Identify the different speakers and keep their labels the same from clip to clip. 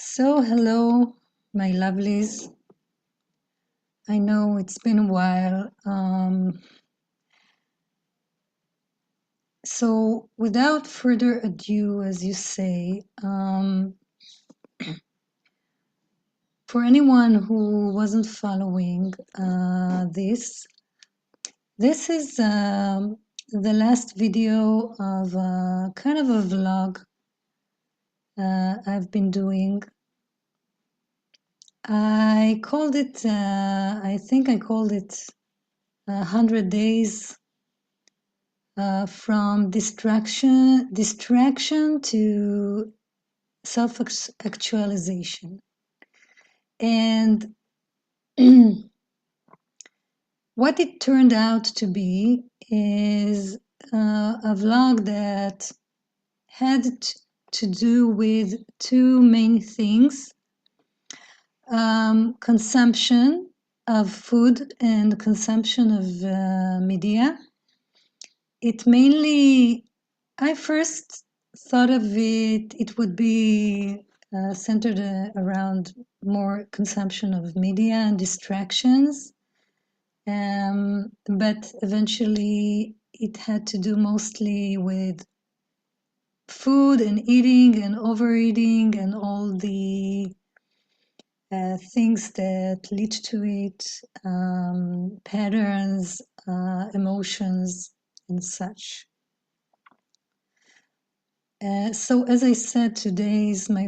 Speaker 1: So, hello, my lovelies. I know it's been a while. So, without further ado, as you say, for anyone who wasn't following this is the last video of kind of a vlog I've been doing. I think I called it 100 days from distraction to self-actualization. And what it turned out to be is a vlog that had to do with two main things: consumption of food and consumption of media. It mainly, I first thought of it would be centered around more consumption of media and distractions. But eventually it had to do mostly with food and eating and overeating and all the things that lead to it, patterns, emotions, and such. So as I said, today is my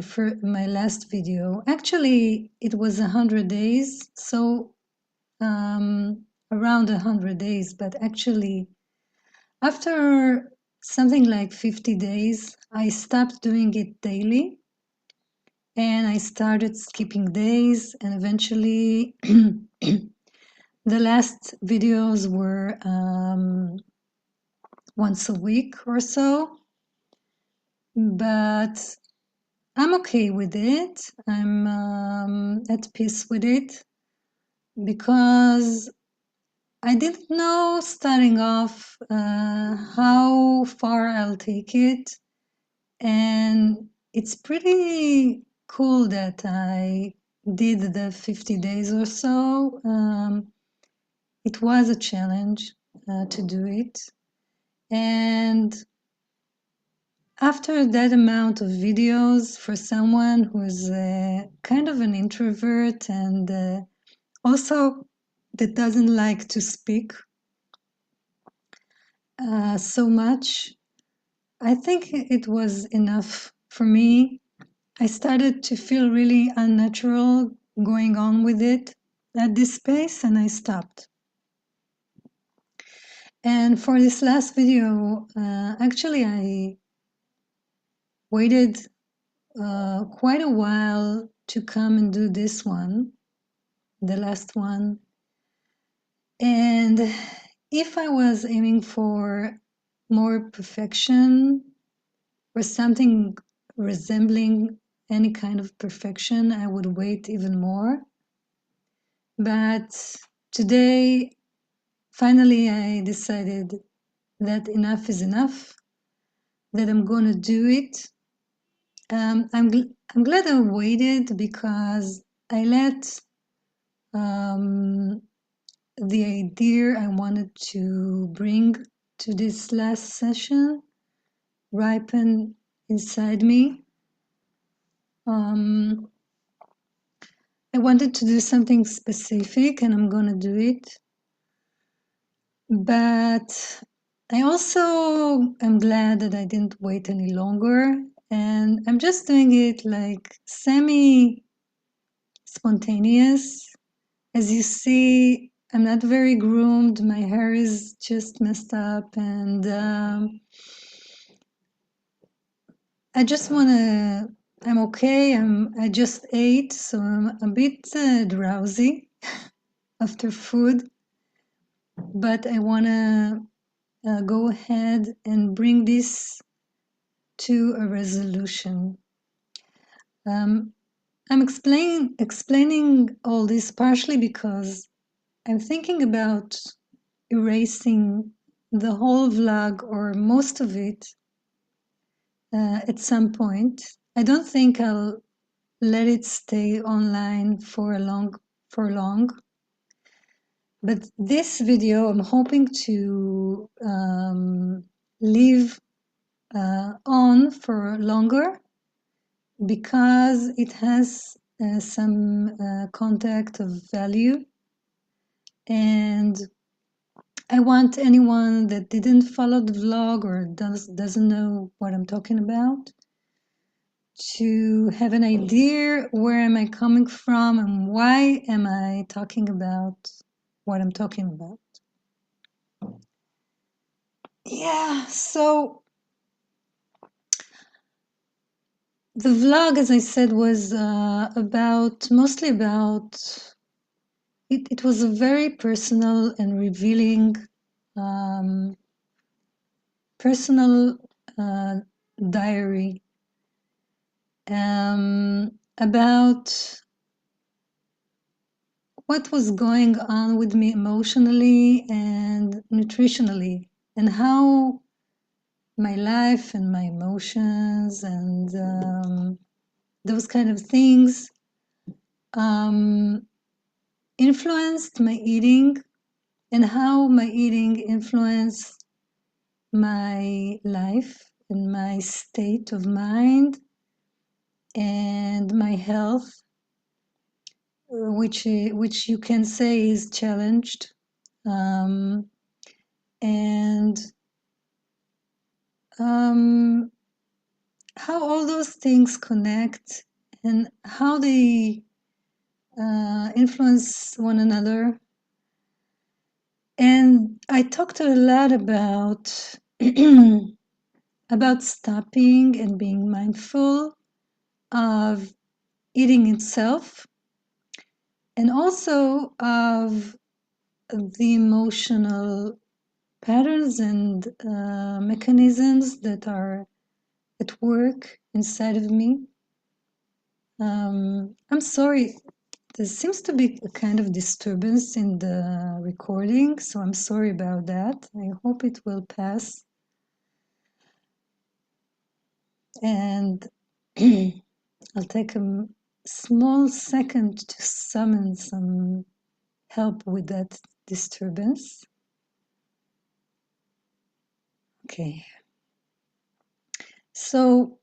Speaker 1: last video. Actually, it was 100 days, so around 100 days, but actually after something like 50 days, I stopped doing it daily and I started skipping days, and eventually the last videos were once a week or so. But I'm okay with it. I'm at peace with it because I didn't know starting off how far I'll take it. And it's pretty cool that I did the 50 days or so. It was a challenge to do it. And after that amount of videos, for someone who's kind of an introvert and also that doesn't like to speak so much, I think it was enough for me. I started to feel really unnatural going on with it at this pace, and I stopped. And for this last video, actually I waited quite a while to come and do this one, the last one. And if I was aiming for more perfection or something resembling any kind of perfection, I would wait even more. But today, finally, I decided that enough is enough, that I'm going to do it. I'm glad I waited because I let the idea I wanted to bring to this last session ripen inside me. I wanted to do something specific, and I'm going to do it. But I also am glad that I didn't wait any longer, and I'm just doing it like semi-spontaneous. As you see, I'm not very groomed. My hair is just messed up, and I just want to. I'm okay. I just ate, so I'm a bit drowsy after food, but I want to go ahead and bring this to a resolution. I'm explaining all this partially because I'm thinking about erasing the whole vlog or most of it at some point. I don't think I'll let it stay online for long. But this video, I'm hoping to leave on for longer because it has some contact of value, and I want anyone that didn't follow the vlog or doesn't know what I'm talking about to have an idea where am I coming from and why am I talking about what I'm talking about. Yeah, so the vlog, as I said, was mostly about, it was a very personal and revealing personal diary about what was going on with me emotionally and nutritionally, and how my life and my emotions and those kind of things influenced my eating, and how my eating influenced my life and my state of mind and my health, which you can say is challenged, and how all those things connect and how they influence one another. And I talked a lot about about stopping and being mindful of eating itself, and also of the emotional patterns and mechanisms that are at work inside of me. I'm sorry, there seems to be a kind of disturbance in the recording, so I'm sorry about that. I hope it will pass. And I'll take a small second to summon some help with that disturbance. Okay. So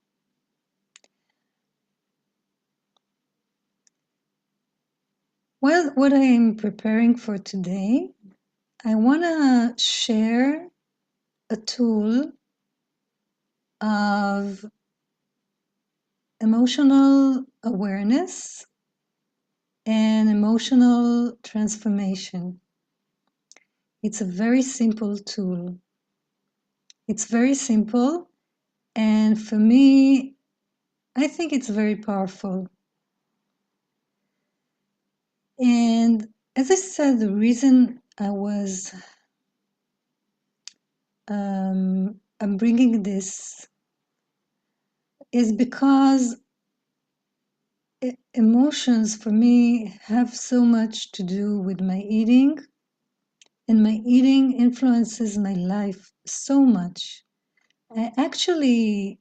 Speaker 1: well, what I am preparing for today, I want to share a tool of emotional awareness and emotional transformation. It's a very simple tool. It's very simple, and for me, I think it's very powerful. And as I said, the reason I'm bringing this is because emotions for me have so much to do with my eating, and my eating influences my life so much. I actually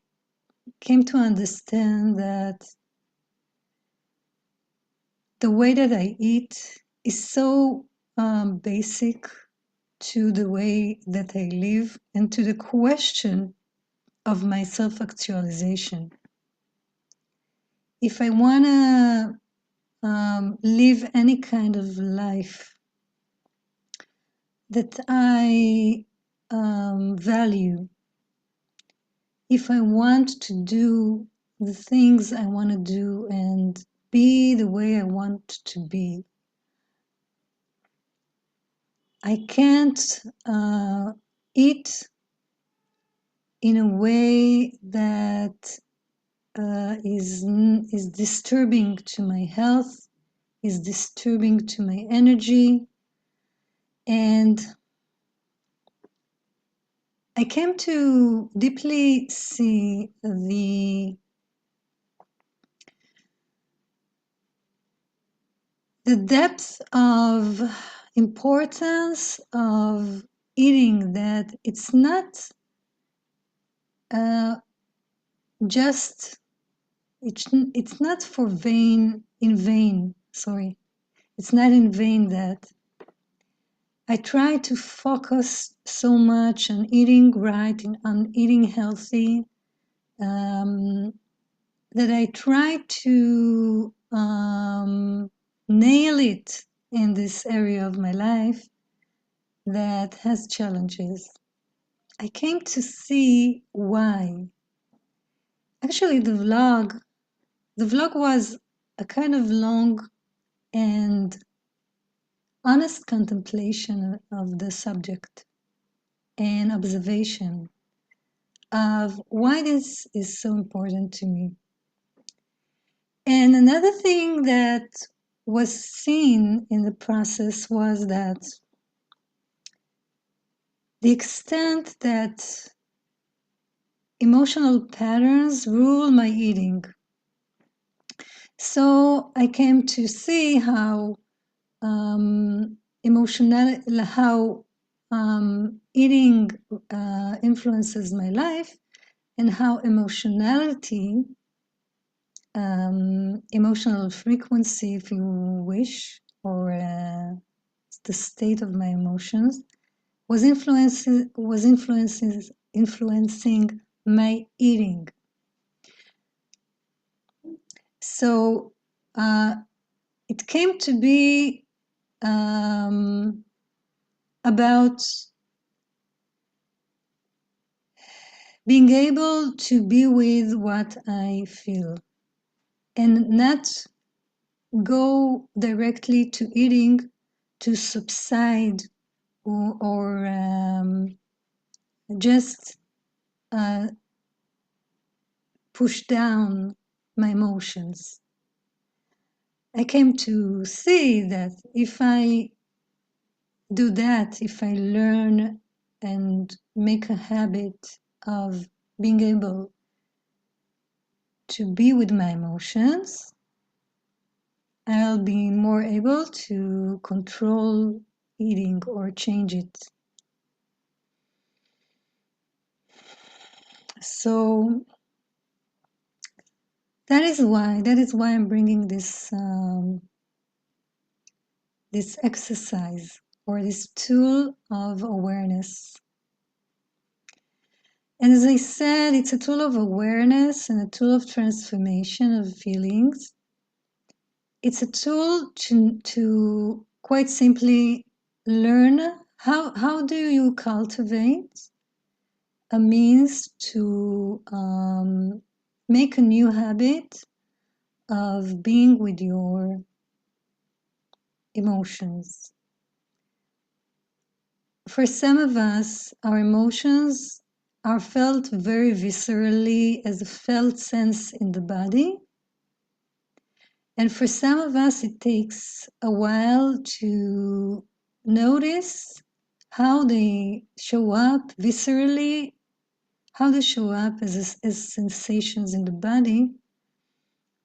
Speaker 1: came to understand that the way that I eat is so basic to the way that I live and to the question of my self-actualization. If I want to live any kind of life that I value, if I want to do the things I want to do and be the way I want to be, I can't eat in a way that is disturbing to my health, is disturbing to my energy, and I came to deeply see the depth of importance of eating, that it's not just it's not in vain, sorry. It's not in vain that I try to focus so much on eating right and on eating healthy, um, that I try to nail it in this area of my life that has challenges. I came to see why. Actually, the vlog was a kind of long and honest contemplation of the subject and observation of why this is so important to me. And another thing that was seen in the process was that the extent that emotional patterns rule my eating. So I came to see how how eating influences my life, and how emotionality, emotional frequency, if you wish, or the state of my emotions, influencing my eating. So it came to be about being able to be with what I feel and not go directly to eating to subside or just uh, push down my emotions. I came to see that if I do that, if I learn and make a habit of being able to be with my emotions, I'll be more able to control eating or change it. So that is why I'm bringing this exercise or this tool of awareness. And as I said, it's a tool of awareness and a tool of transformation of feelings. It's a tool to quite simply learn how do you cultivate a means to make a new habit of being with your emotions. For some of us, our emotions are felt very viscerally as a felt sense in the body. And for some of us, it takes a while to notice how they show up viscerally, how they show up as sensations in the body.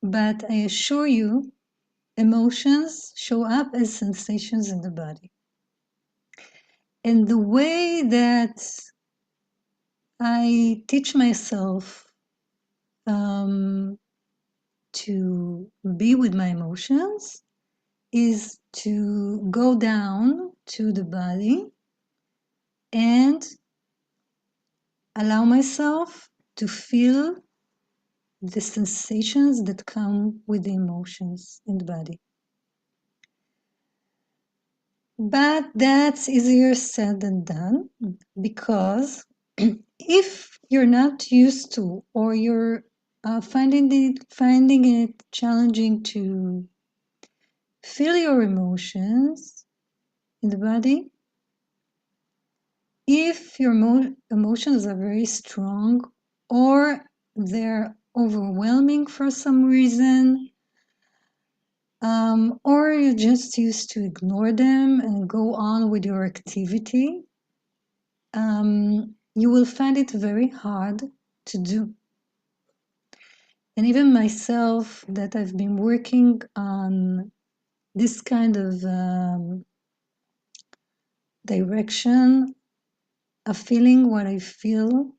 Speaker 1: But I assure you, emotions show up as sensations in the body. And the way that I teach myself to be with my emotions is to go down to the body and allow myself to feel the sensations that come with the emotions in the body. But that's easier said than done, because if you're not used to, or you're finding it challenging to feel your emotions in the body, if your emotions are very strong or they're overwhelming for some reason, or you're just used to ignore them and go on with your activity, you will find it very hard to do. And even myself, that I've been working on this kind of direction of feeling what I feel,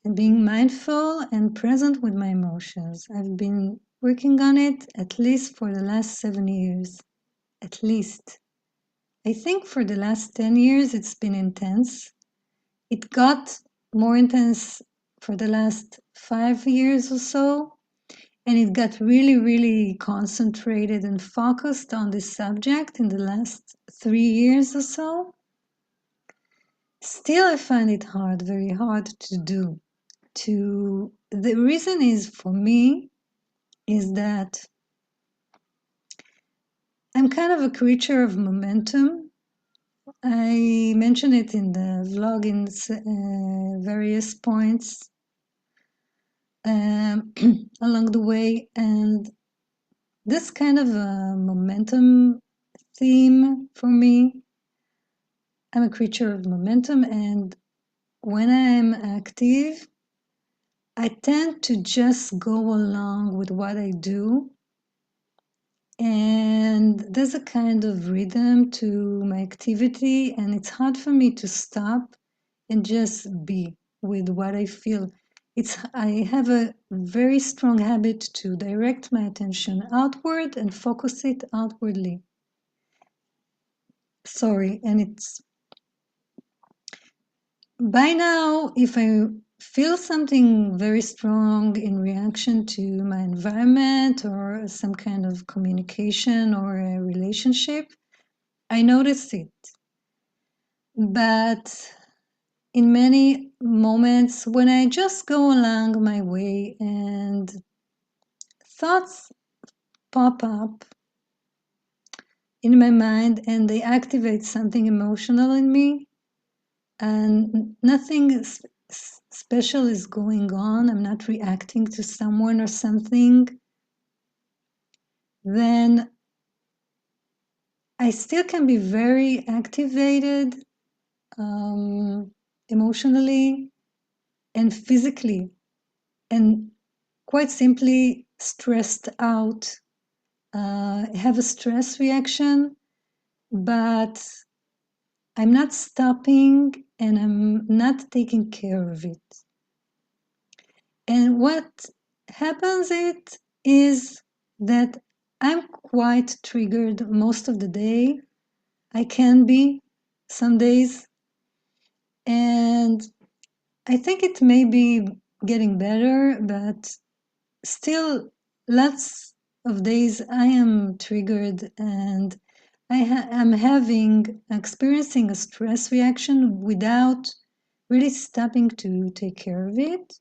Speaker 1: and being mindful and present with my emotions. I've been working on it at least for the last 7 years. At least. I think for the last 10 years it's been intense. It got more intense for the last 5 years or so. And it got really, really concentrated and focused on this subject in the last 3 years or so. Still, I find it hard, very hard to do. The reason is for me is that I'm kind of a creature of momentum. I mentioned it in the vlog in various points along the way, and this kind of a momentum theme for me. I'm a creature of momentum, and when I'm active, I tend to just go along with what I do. And there's a kind of rhythm to my activity, and it's hard for me to stop and just be with what I feel. I have a very strong habit to direct my attention outward and focus it outwardly. Sorry, and it's by now, if I feel something very strong in reaction to my environment or some kind of communication or a relationship, I notice it. But in many moments, when I just go along my way and thoughts pop up in my mind and they activate something emotional in me, and nothing special is going on, I'm not reacting to someone or something, then I still can be very activated emotionally and physically, and quite simply stressed out, have a stress reaction, but I'm not stopping and I'm not taking care of it. And what happens is that I'm quite triggered most of the day. I can be some days. And I think it may be getting better, but still lots of days I am triggered and I'm experiencing a stress reaction without really stopping to take care of it.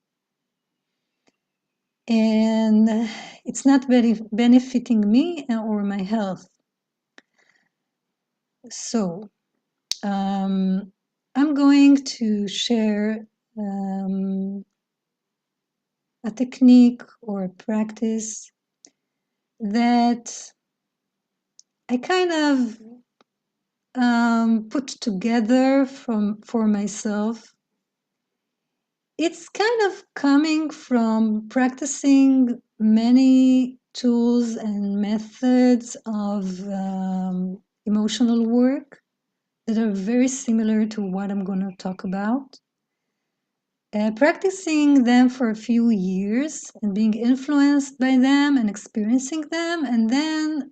Speaker 1: And it's not very benefiting me or my health. So I'm going to share a technique or a practice that I kind of put together for myself. It's kind of coming from practicing many tools and methods of emotional work that are very similar to what I'm going to talk about. Practicing them for a few years and being influenced by them and experiencing them, and then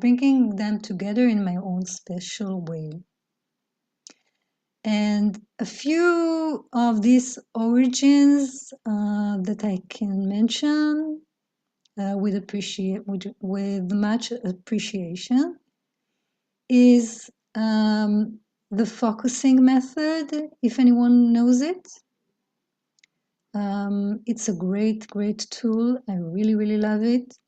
Speaker 1: bringing them together in my own special way. And a few of these origins that I can mention with much appreciation is the focusing method, if anyone knows it. It's a great, great tool. I really, really love it.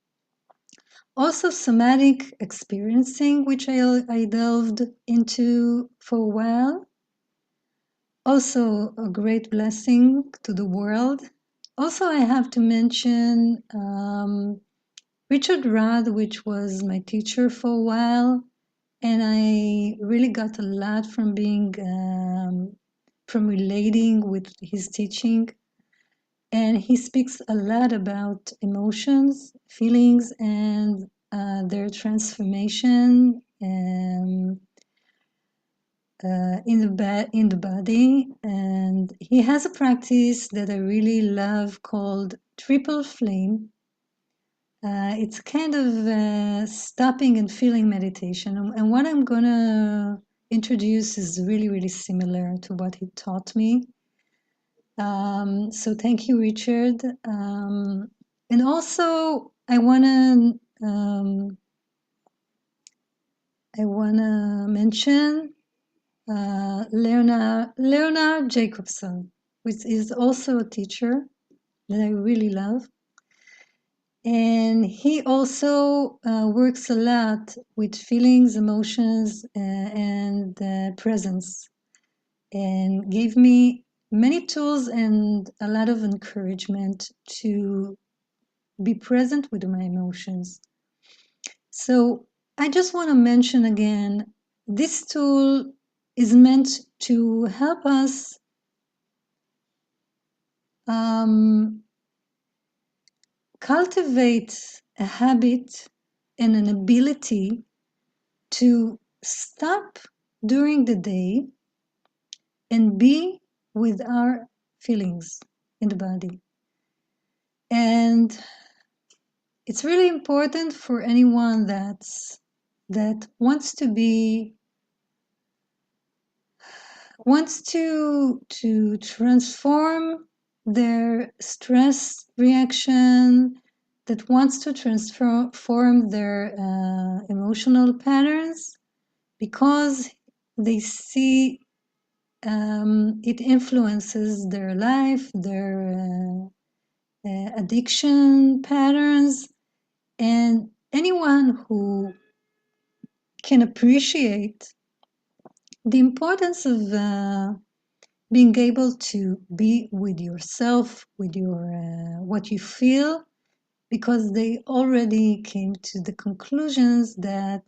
Speaker 1: Also, somatic experiencing, which I delved into for a while. Also, a great blessing to the world. Also, I have to mention Richard Rudd, which was my teacher for a while, and I really got a lot from from relating with his teaching. And he speaks a lot about emotions, feelings, and their transformation. in the body, and he has a practice that I really love called triple flame. It's kind of stopping and feeling meditation, and what I'm gonna introduce is really, really similar to what he taught me. So thank you, Richard. And also, I wanna mention Leonard Jacobson, which is also a teacher that I really love. And he also works a lot with feelings, emotions, and presence, and gave me many tools and a lot of encouragement to be present with my emotions. So I just want to mention again, this tool is meant to help us cultivate a habit and an ability to stop during the day and be with our feelings in the body. And it's really important for anyone that wants to transform their stress reaction, that wants to transform their emotional patterns, because they see it influences their life, their addiction patterns, and anyone who can appreciate the importance of being able to be with yourself, with your what you feel, because they already came to the conclusions that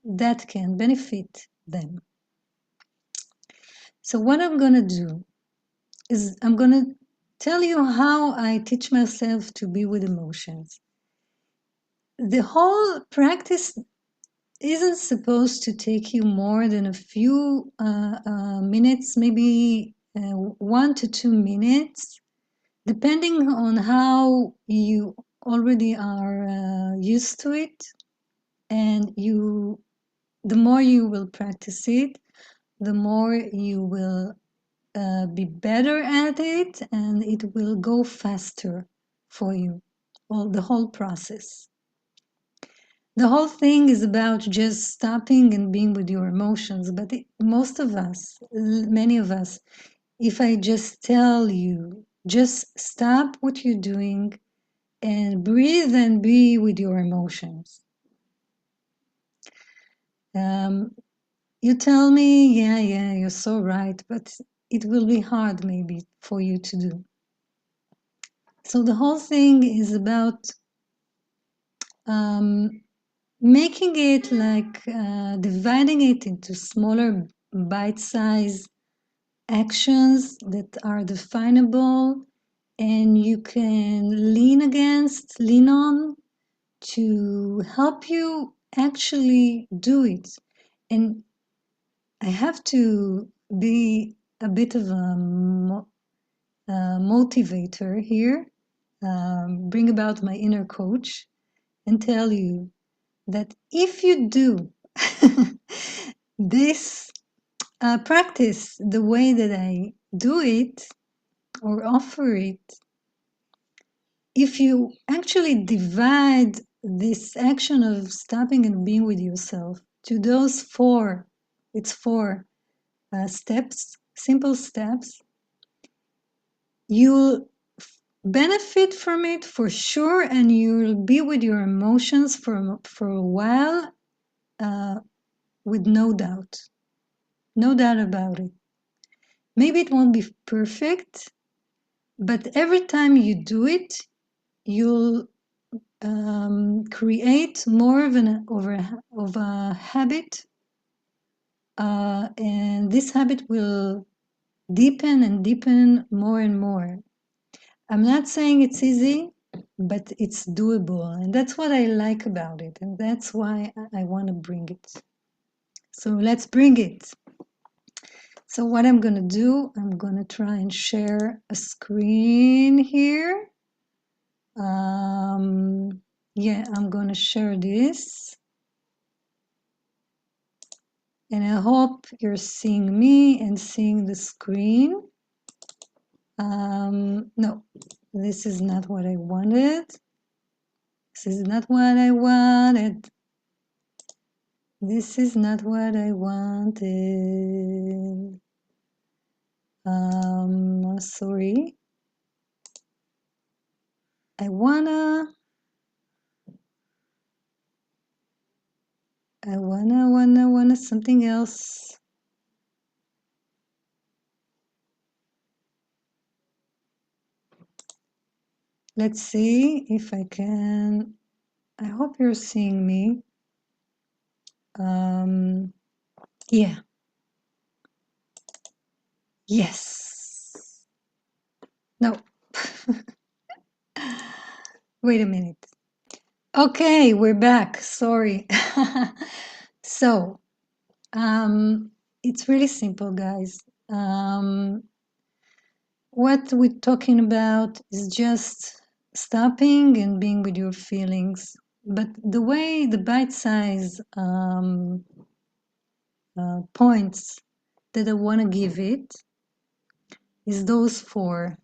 Speaker 1: that can benefit them. So what I'm going to do is I'm going to tell you how I teach myself to be with emotions. The whole practice isn't supposed to take you more than a few minutes, maybe 1 to 2 minutes, depending on how you already are used to it. And the more you will practice it, the more you will be better at it, and it will go faster for you, the whole process. The whole thing is about just stopping and being with your emotions. But most of us, many of us, if I just tell you, just stop what you're doing and breathe and be with your emotions. You tell me, yeah, you're so right, but it will be hard maybe for you to do. So the whole thing is about making it like dividing it into smaller bite-sized actions that are definable and you can lean on to help you actually do it. And I have to be a bit of a motivator here, bring about my inner coach and tell you that if you do this practice the way that I do it or offer it, if you actually divide this action of stopping and being with yourself to those it's four steps, simple steps, you'll benefit from it for sure, and you'll be with your emotions for a while with no doubt about it. Maybe it won't be perfect, but every time you do it, you'll create more of a habit, and this habit will deepen and deepen more and more. I'm not saying it's easy, but it's doable, and that's what I like about it, and that's why I want to bring it. So let's bring it. So what I'm going to do, I'm going to try and share a screen here. Yeah, I'm going to share this. And I hope you're seeing me and seeing the screen. No, this is not what I wanted. This is not what I wanted. This is not what I wanted. Sorry. I wanna something else. Let's see if I can. I hope you're seeing me. Yeah. Yes. No. Wait a minute. Okay, we're back. Sorry. So, it's really simple, guys. What we're talking about is just stopping and being with your feelings. But the way the bite size points that I want to give it is those four.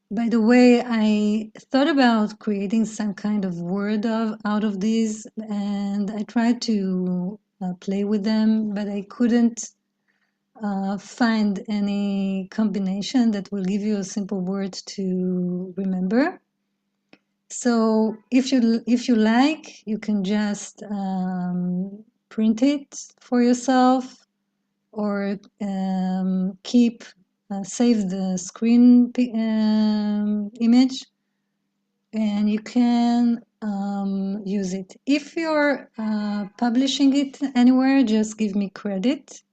Speaker 1: By the way, I thought about creating some kind of word out of these, and I tried to play with them, but I couldn't find any combination that will give you a simple word to remember. So if you like, you can just print it for yourself, or save the screen image, and you can use it. If you're publishing it anywhere, just give me credit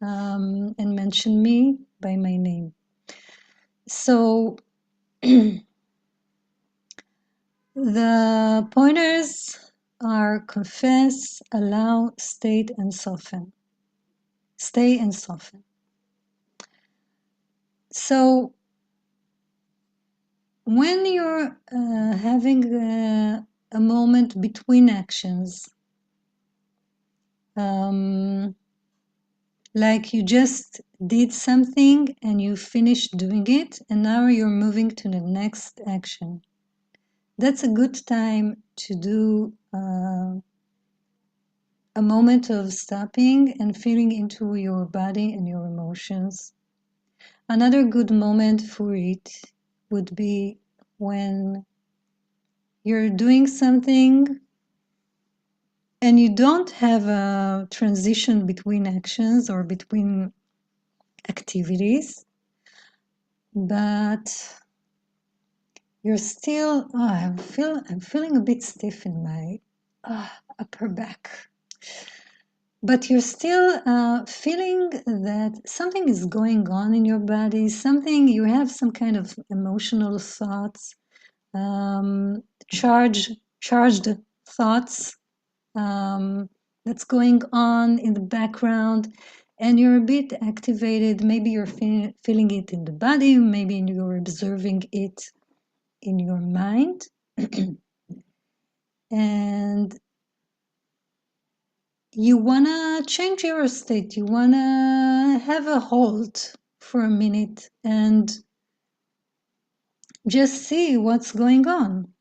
Speaker 1: and mention me by my name. So the pointers are confess, allow, state, and soften. Stay and soften. So when you're having a moment between actions, like you just did something and you finished doing it, and now you're moving to the next action. That's a good time to do a moment of stopping and feeling into your body and your emotions. Another good moment for it would be when you're doing something and you don't have a transition between actions or between activities, but you're still, I'm feeling a bit stiff in my upper back. But you're still feeling that something is going on in your body, you have some kind of emotional thoughts, charged thoughts that's going on in the background, and you're a bit activated. Maybe you're feeling it in the body, maybe you're observing it in your mind. And you want to change your state. You want to have a halt for a minute and just see what's going on.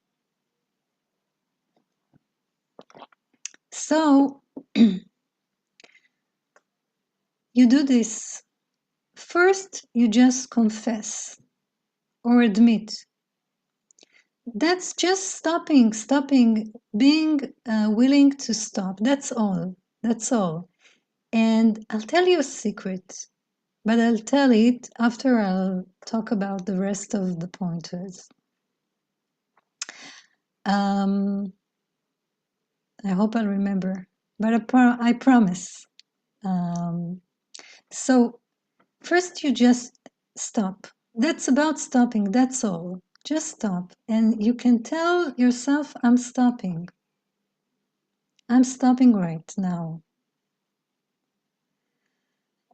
Speaker 1: So you do this. First, you just confess or admit. That's just stopping, being willing to stop. That's all. That's all. And I'll tell you a secret, but I'll tell it after I'll talk about the rest of the pointers. I hope I'll remember, but I promise. So first you just stop. That's about stopping, that's all. Just stop. And you can tell yourself, I'm stopping. I'm stopping right now.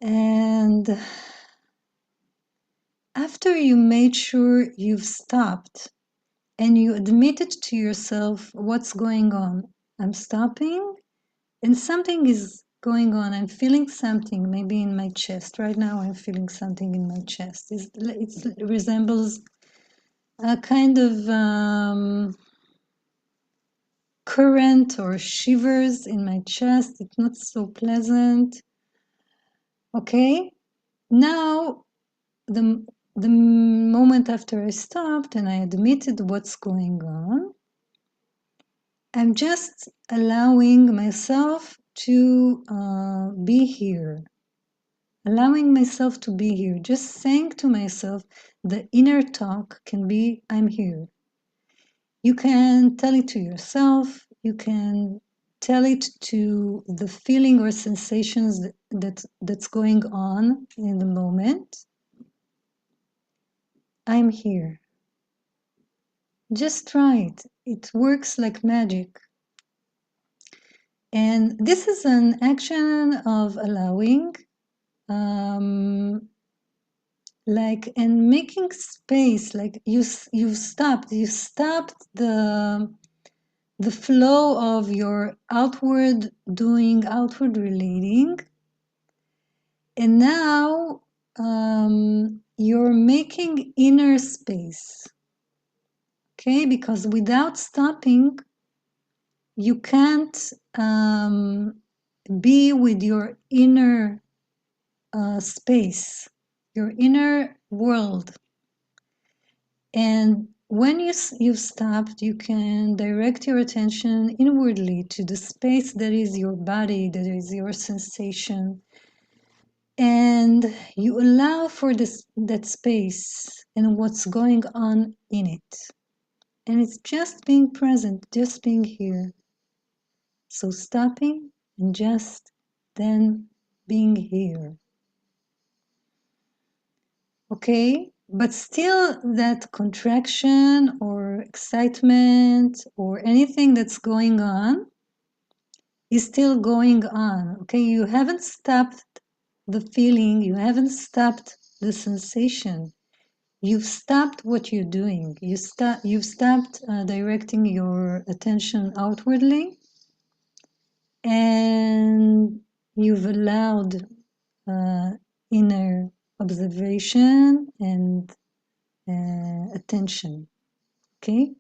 Speaker 1: And after you made sure you've stopped and you admitted to yourself what's going on, I'm stopping and something is going on. I'm feeling something, maybe in my chest. Right now, I'm feeling something in my chest. It resembles a kind of current or shivers in my chest. It's not so pleasant. Okay, now the the moment after I stopped and I admitted what's going on, I'm just allowing myself to be here, allowing myself to be here, just saying to myself, the inner talk can be, I'm here. You can tell it to yourself, you can tell it to the feeling or sensations that's going on in the moment. I'm here. Just try it. It works like magic. And this is an action of allowing, like, and making space. Like you've stopped. You stopped the flow of your outward doing, outward relating, and now you're making inner space. Okay, because without stopping, you can't be with your inner space, your inner world. And when you've stopped, you can direct your attention inwardly to the space that is your body, that is your sensation. And you allow for that space and what's going on in it. And it's just being present, just being here. So stopping and just then being here. Okay? But still, that contraction or excitement or anything that's going on is still going on. Okay? You haven't stopped the feeling, you haven't stopped the sensation. You've stopped what you're doing. You've stopped directing your attention outwardly, and you've allowed inner observation and attention. Okay.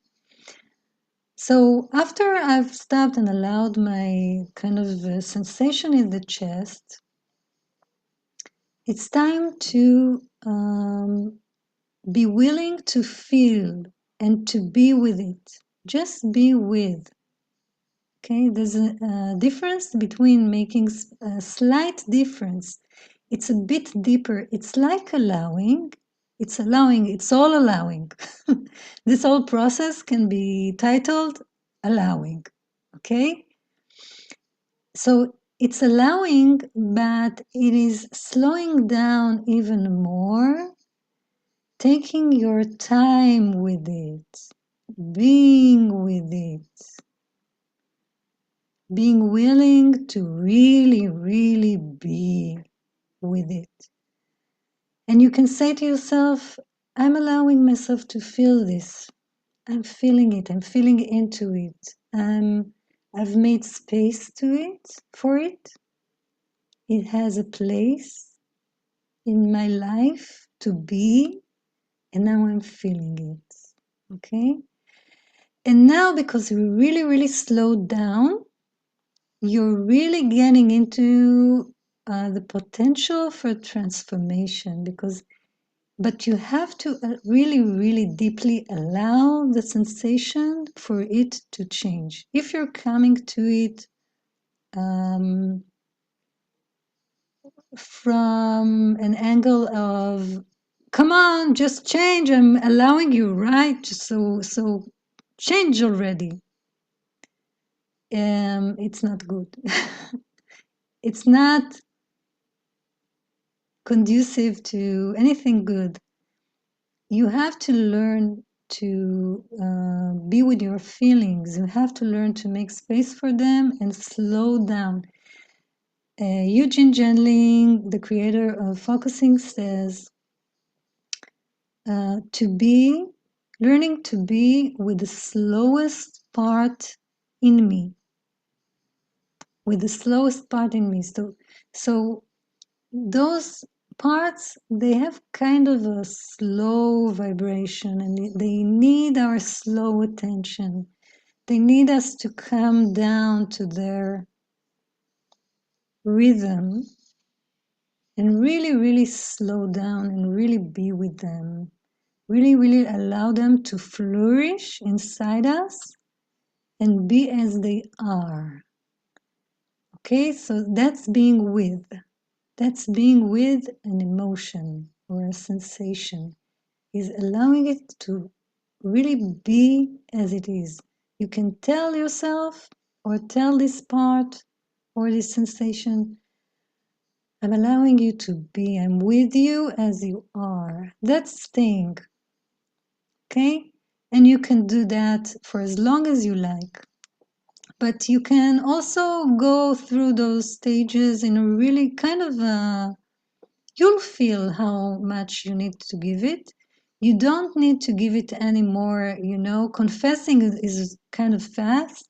Speaker 1: So after I've stopped and allowed my kind of sensation in the chest, it's time to be willing to feel and to be with it. Just be with. Okay, there's a difference between making a slight difference. It's a bit deeper. It's like allowing. It's allowing. It's all allowing. This whole process can be titled allowing. Okay, so it's allowing, but it is slowing down even more, taking your time with it, being with it, being willing to really, really be with it. And you can say to yourself, I'm allowing myself to feel this. I'm feeling it. I'm feeling into it. I've made space to it, for it. It has a place in my life to be, and now I'm feeling it. Okay? And now, because we really, really slowed down, you're really getting into the potential for transformation, but you have to really, really deeply allow the sensation for it to change. If you're coming to it from an angle of, come on, just change, I'm allowing you, right? So change already. It's not good. It's not conducive to anything good. You have to learn to be with your feelings. You have to learn to make space for them and slow down. Eugene Gendling, the creator of focusing, says learning to be with the slowest part in me, with the slowest part in me. So those parts, they have kind of a slow vibration, and they need our slow attention. They need us to come down to their rhythm and really, really slow down and really be with them. Really, really allow them to flourish inside us and be as they are. Okay, so that's being with. That's being with an emotion or a sensation, is allowing it to really be as it is. You can tell yourself or tell this part or this sensation, I'm allowing you to be. I'm with you as you are. That's staying. Okay? And you can do that for as long as you like. But you can also go through those stages in a really kind of you'll feel how much you need to give it. You don't need to give it anymore, confessing is kind of fast.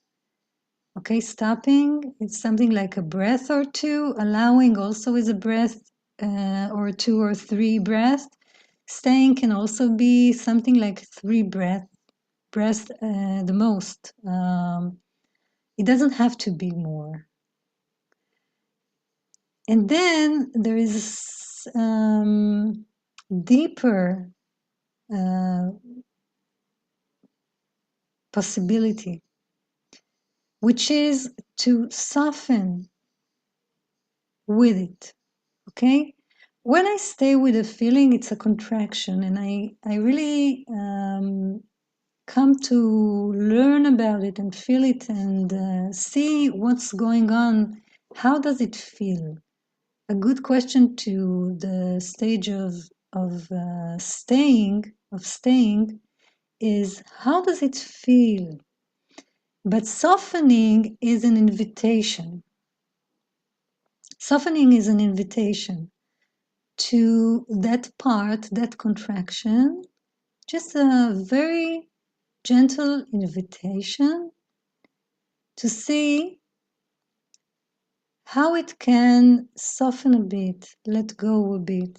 Speaker 1: Okay, stopping, it's something like a breath or two. Allowing also is a breath or two or three breaths. Staying can also be something like three breaths the most. It doesn't have to be more. And then there is deeper possibility, which is to soften with it. Okay? When I stay with a feeling, it's a contraction, and I really come to learn about it and feel it and see what's going on. How does it feel? A good question to the stage of staying is, how does it feel? But softening is an invitation. Softening is an invitation to that part, that contraction, just a very gentle invitation to see how it can soften a bit, let go a bit.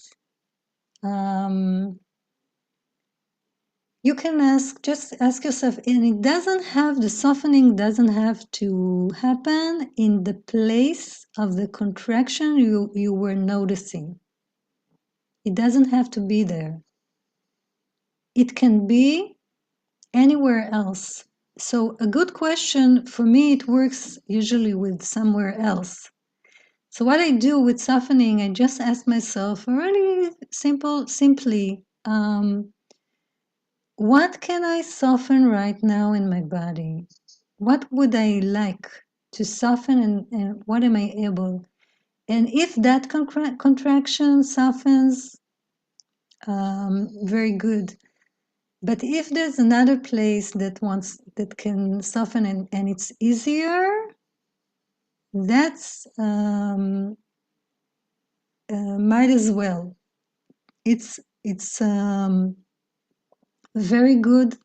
Speaker 1: You can just ask yourself, and the softening doesn't have to happen in the place of the contraction you were noticing. It doesn't have to be there. It can be anywhere else. So a good question, for me, it works usually with somewhere else. So what I do with softening, I just ask myself really simply, what can I soften right now in my body? What would I like to soften, and what am I able? And if that contraction softens, very good. But if there's another place that can soften and it's easier, that's might as well. It's very good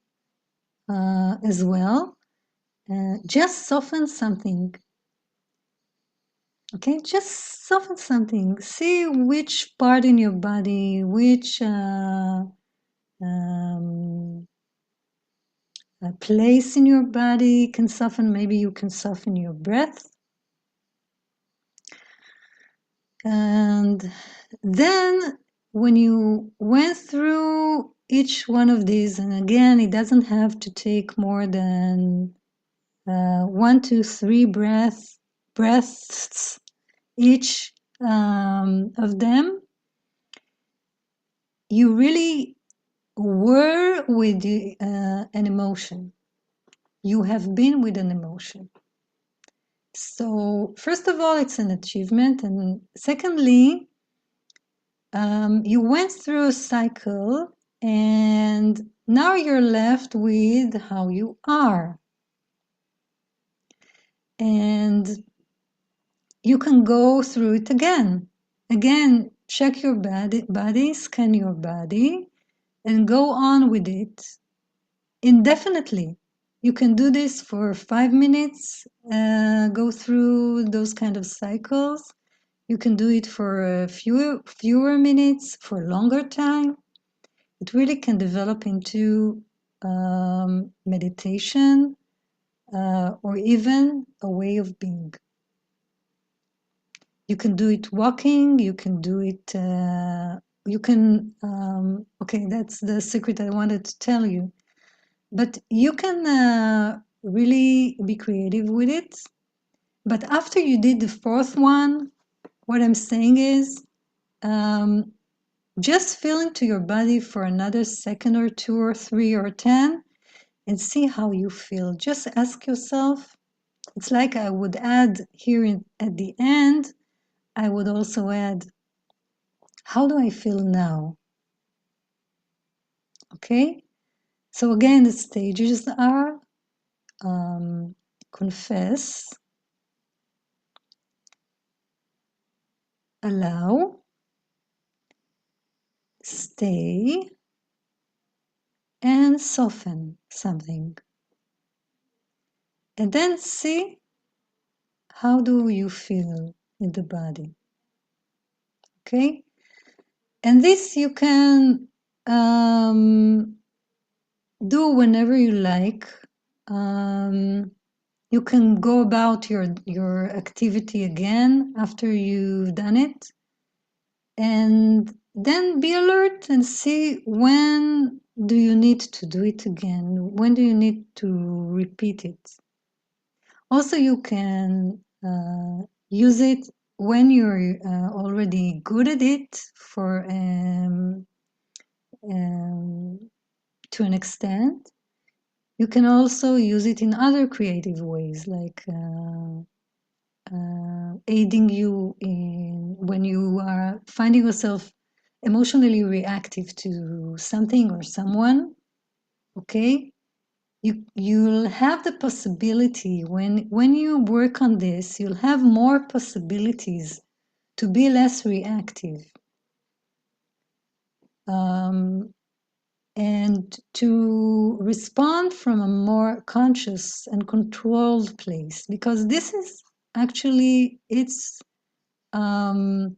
Speaker 1: as well. Just soften something. Okay, just soften something. See which part in your body, which place in your body can soften. Maybe you can soften your breath. And then when you went through each one of these, and again, it doesn't have to take more than 1, 2, 3 breaths each of them, you really were with an emotion. You have been with an emotion. So first of all, it's an achievement. And secondly, you went through a cycle and now you're left with how you are. And you can go through it again. Again, check your body, scan your body, and go on with it indefinitely. You can do this for 5 minutes, go through those kind of cycles. You can do it for fewer minutes, for longer time. It really can develop into meditation or even a way of being. You can do it walking, you can do it, okay, that's the secret I wanted to tell you. But you can really be creative with it. But after you did the fourth one, what I'm saying is um, just feel into your body for another second or two or three or 10 and see how you feel. Just ask yourself. It's like I would add here at the end, I would also add, how do I feel now? Okay? So again, the stages are confess, allow, stay, and soften something. And then see how do you feel in the body. Okay? And this you can do whenever you like. You can go about your activity again after you've done it, and then be alert and see when do you need to do it again, when do you need to repeat it. Also, you can use it when you're already good at it for to an extent. You can also use it in other creative ways, like aiding you in when you are finding yourself emotionally reactive to something or someone. Okay, you'll have the possibility when you work on this, you'll have more possibilities to be less reactive. Um, and to respond from a more conscious and controlled place, because this is actually um,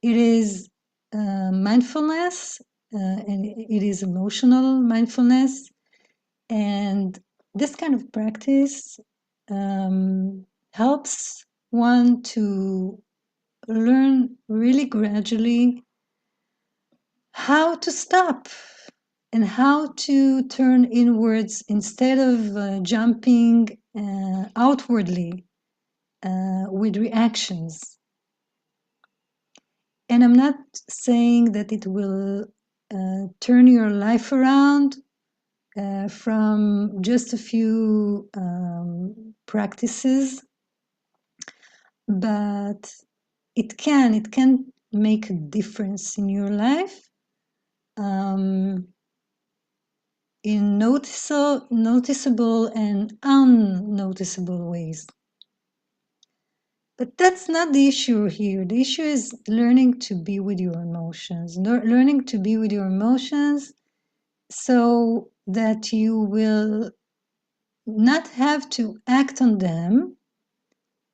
Speaker 1: it is mindfulness and it is emotional mindfulness, and this kind of practice helps one to learn really gradually how to stop and how to turn inwards instead of jumping outwardly with reactions. And I'm not saying that it will turn your life around from just a few practices, but it can make a difference in your life. In noticeable and unnoticeable ways. But that's not the issue here. The issue is learning to be with your emotions, learning to be with your emotions so that you will not have to act on them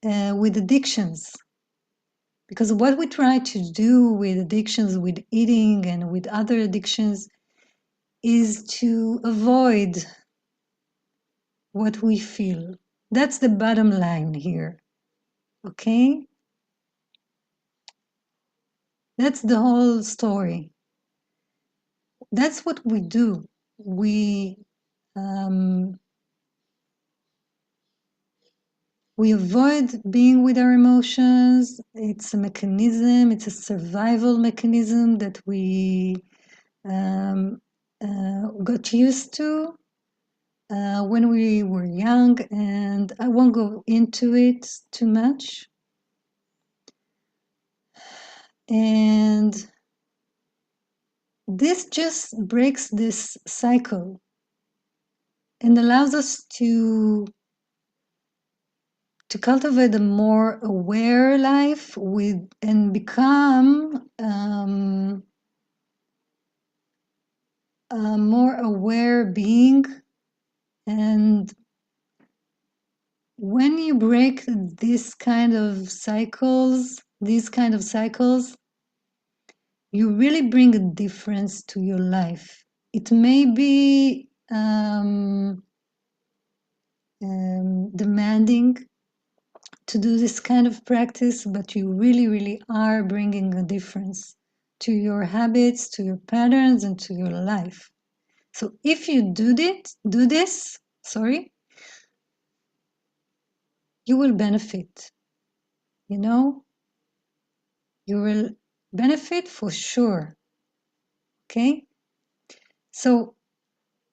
Speaker 1: with addictions. Because what we try to do with addictions, with eating and with other addictions, is to avoid what we feel. That's the bottom line here. Okay? That's the whole story. That's what we do. Um, we avoid being with our emotions. It's a mechanism, it's a survival mechanism that we got used to when we were young, and I won't go into it too much. And this just breaks this cycle and allows us to to cultivate a more aware life and become a more aware being. And when you break these kind of cycles, you really bring a difference to your life. It may be demanding to do this kind of practice, but you really, really are bringing a difference to your habits, to your patterns, and to your life. So if you do this, you will benefit. You know, you will benefit for sure. Okay. So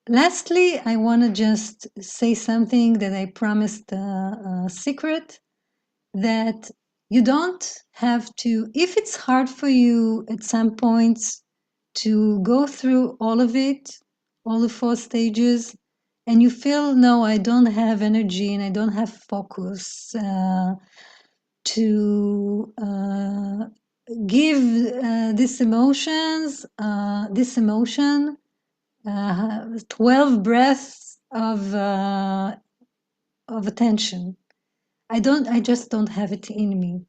Speaker 1: lastly, I want to just say something that I promised a secret, that you don't have to, if it's hard for you at some points to go through all of it, all the 4 stages, and you feel, no, I don't have energy and I don't have focus to give this emotion 12 breaths of attention. I just don't have it in me.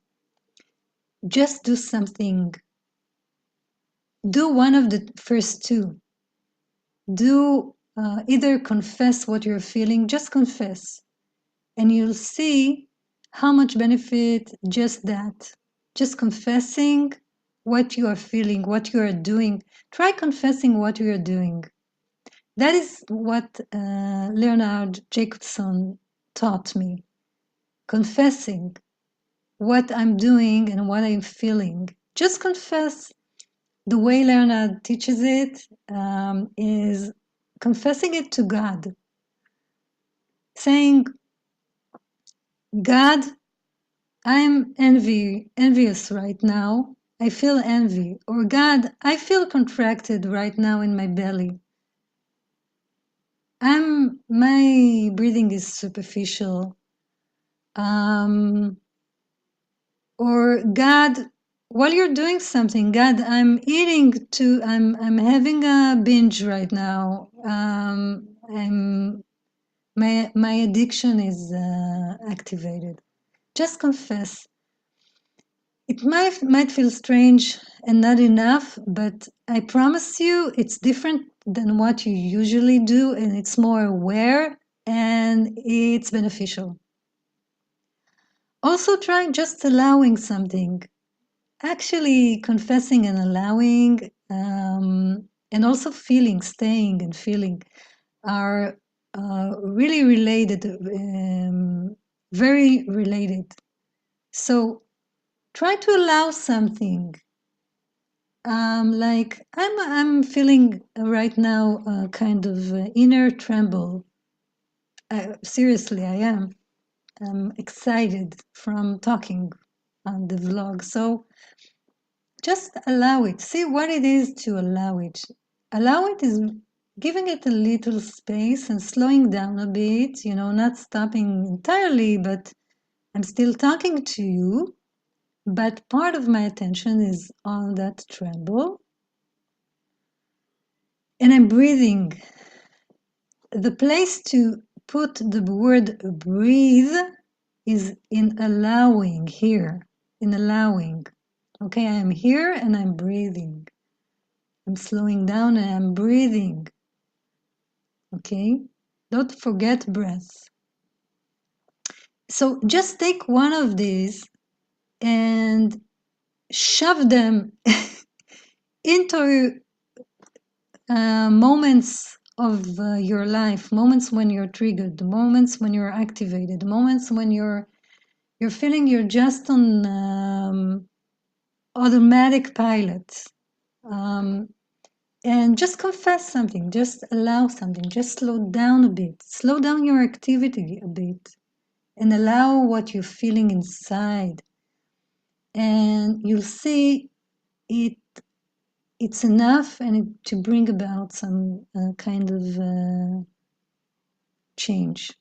Speaker 1: Just do something. Do one of the first 2. Do either confess what you're feeling, just confess, and you'll see how much benefit just that. Just confessing what you are feeling, what you are doing. Try confessing what you are doing. That is what Leonard Jacobson taught me. Confessing what I'm doing and what I'm feeling. Just confess. The way Leonard teaches it is confessing it to God, saying, God, I'm envious right now. I feel envy. Or God, I feel contracted right now in my belly. My breathing is superficial. Or God, while you're doing something, God, I'm having a binge right now. My addiction is activated. Just confess. It might feel strange and not enough, but I promise you it's different than what you usually do, and it's more aware and it's beneficial. Also try just allowing something. Actually confessing and allowing, and also feeling, staying and feeling are really related, very related. So try to allow something. Like I'm feeling right now a kind of inner tremble. Seriously, I am. I'm excited from talking on the vlog. So just allow it. See what it is to allow it. Allow it is giving it a little space and slowing down a bit, not stopping entirely, but I'm still talking to you. But part of my attention is on that tremble. And I'm breathing. The place to put the word breathe is in allowing here, in allowing. Okay, I am here and I'm breathing. I'm slowing down and I'm breathing. Okay, don't forget breath. So just take one of these and shove them into moments of your life, moments when you're triggered, moments when you're activated, moments when you're feeling you're just on automatic pilot. And just confess something, just allow something, just slow down a bit, slow down your activity a bit, and allow what you're feeling inside. And you'll see it's enough to bring about some kind of change.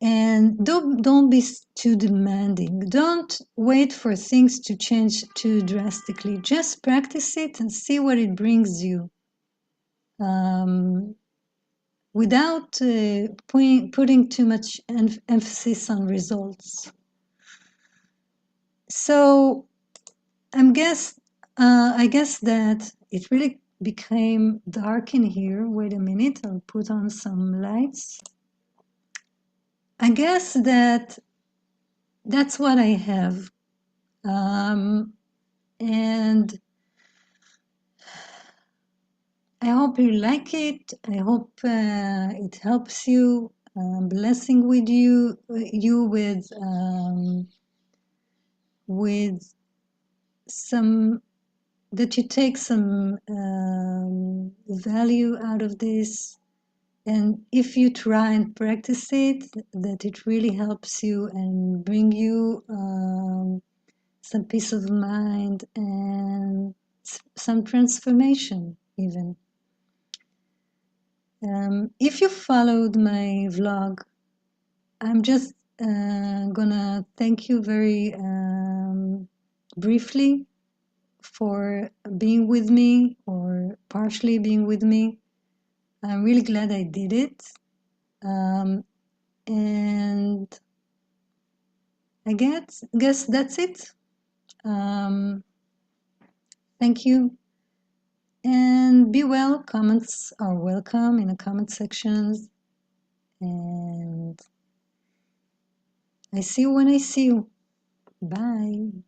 Speaker 1: And don't be too demanding. Don't wait for things to change too drastically. Just practice it and see what it brings you, without putting too much emphasis on results. So I guess that it really became dark in here. Wait a minute, I'll put on some lights. I guess that's what I have. And I hope you like it. I hope it helps you. Blessing with you with some that you take some value out of this. And if you try and practice it, that it really helps you and bring you some peace of mind and some transformation even. If you followed my vlog, I'm just gonna thank you very briefly for being with me or partially being with me. I'm really glad I did it. And I guess that's it. Thank you. And be well. Comments are welcome in the comment sections. And I see you when I see you. Bye.